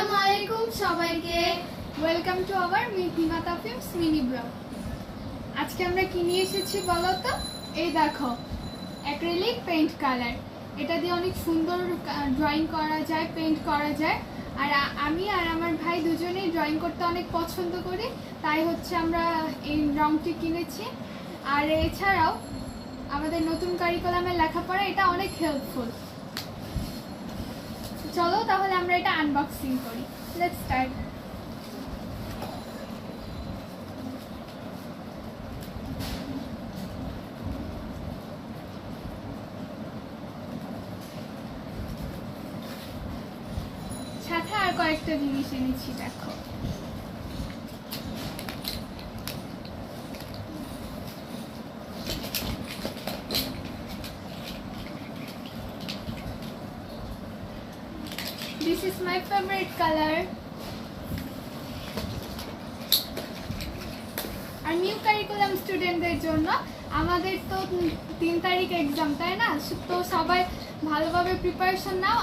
আসসালামু আলাইকুম সবাইকে, welcome to our Mithimata films mini blog. আজকে আমরা কি নিয়ে এসেছি বলো তো? এই দেখো, অ্যাক্রিলিক পেইন্ট কালার। এটা দিয়ে অনেক সুন্দর ড্রয়িং করা যায়, পেইন্ট করা যায়। আর আমি আর আমার ভাই দুজনেই ড্রয়িং করতে অনেক পছন্দ করি, তাই হচ্ছে আমরা এই রংটি কিনেছি। আর এছাড়াও আমাদের নতুন কারিকুলামের লেখাপড়া এটা অনেক হেল্পফুল। চলো তাহলে আমরা এটা আনবক্সিং করি। Let's start. সাথে আর কয়েকটা জিনিস এনেছি, দেখো। This is my favorite color. আর নিউ কারিকুলাম স্টুডেন্টদের জন্য আমাদের তো 3 তারিখ এক্সাম, তাই না? তো সবাই ভালোভাবে প্রিপারেশন নাও